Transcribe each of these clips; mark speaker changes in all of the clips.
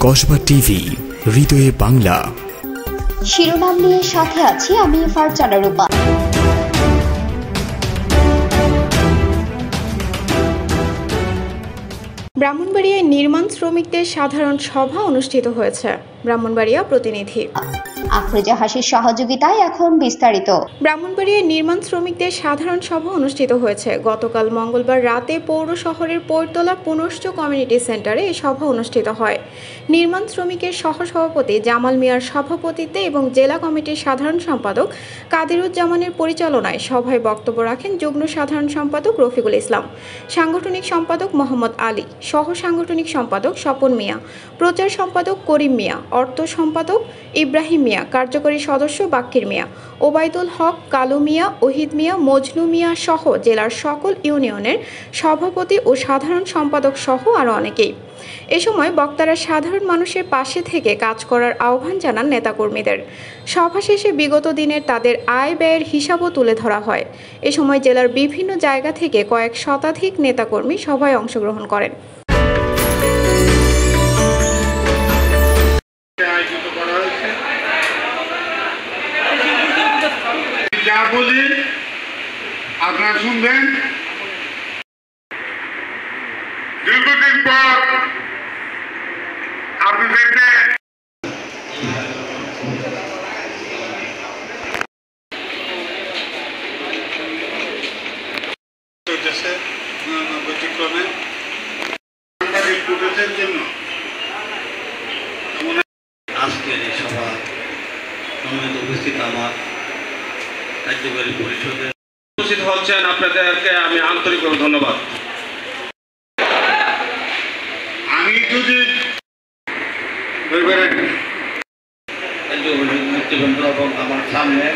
Speaker 1: Kasba TV, হৃদয়ে বাংলা।
Speaker 2: শিরোনাম নিয়ে সাথে আছি আমি ফারজানা রূপা।
Speaker 3: ব্রাহ্মণবাড়িয়ায় নির্মাণ শ্রমিকদের সাধারণ সভা অনুষ্ঠিত হয়েছে। ব্রাহ্মণবাড়িয়া প্রতিনিধি
Speaker 2: আফরোজা হাসির সহযোগিতায় এখন বিস্তারিত।
Speaker 3: ব্রাহ্মণবাড়িয়ায় নির্মাণ শ্রমিকদের সাধারণ সভা অনুষ্ঠিত হয়েছে। গতকাল মঙ্গলবার রাতে পৌর শহরের পৈরতলা পুনশ্চ কমিউনিটি সেন্টারে এই সভা অনুষ্ঠিত হয়। নির্মাণ শ্রমিকের সহসভাপতি জামাল মিয়ার সভাপতিত্বে এবং জেলা কমিটির সাধারণ সম্পাদক কাদিরুজ্জামানের পরিচালনায় সভায় বক্তব্য রাখেন যুগ্ম সাধারণ সম্পাদক রফিকুল ইসলাম, সাংগঠনিক সম্পাদক মোহাম্মদ আলী, সহ সাংগঠনিক সম্পাদক স্বপন মিয়া, প্রচার সম্পাদক করিম মিয়া, অর্থ সম্পাদক ইব্রাহিম মিয়া, কার্যকরী সদস্য বাক্কির মিয়া, ওবায়দুল হক, কালু মিয়া, ওহিদ মিয়া, মজনু মিয়া সহ জেলার সকল ইউনিয়নের সভাপতি ও সাধারণ সম্পাদক সহ আরও অনেকেই। এ সময় বক্তারা সাধারণ মানুষের পাশে থেকে কাজ করার আহ্বান জানান নেতাকর্মীদের। সভা শেষে বিগত দিনের তাদের আয় ব্যয়ের হিসাবও তুলে ধরা হয়। এ সময় জেলার বিভিন্ন জায়গা থেকে কয়েক শতাধিক নেতাকর্মী সভায় অংশগ্রহণ করেন।
Speaker 4: যা বলি আপনারা শুনবেন। দীর্ঘদিন পর আপনাদেরকে ব্যতিক্রমে জন্য
Speaker 5: আজকের এই সভা সম্মানিত উপস্থিত আমার কার্যকরী পরিষদের
Speaker 6: উপস্থিত হচ্ছেন, আপনাদেরকে আমি আন্তরিকভাবে ধন্যবাদ।
Speaker 4: আমি যদি
Speaker 5: নেতৃবৃন্দ এবং আমার সামনে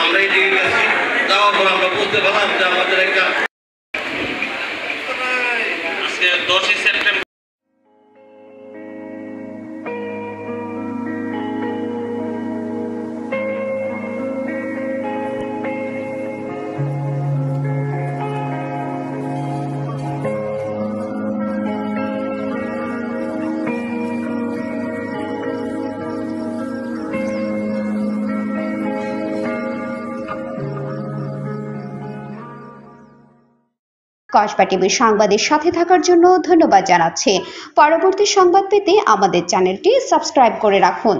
Speaker 5: আমরা এই দিকে গেছি, যাওয়ার পর আমরা বুঝতে পারলাম যে আমাদের একটা আজকে 10ই সেপ্টেম্বর
Speaker 2: কসবা টিভির সংবাদের সাথে থাকার জন্য ধন্যবাদ জানাচ্ছি। পরবর্তী সংবাদ পেতে আমাদের চ্যানেলটি সাবস্ক্রাইব করে রাখুন।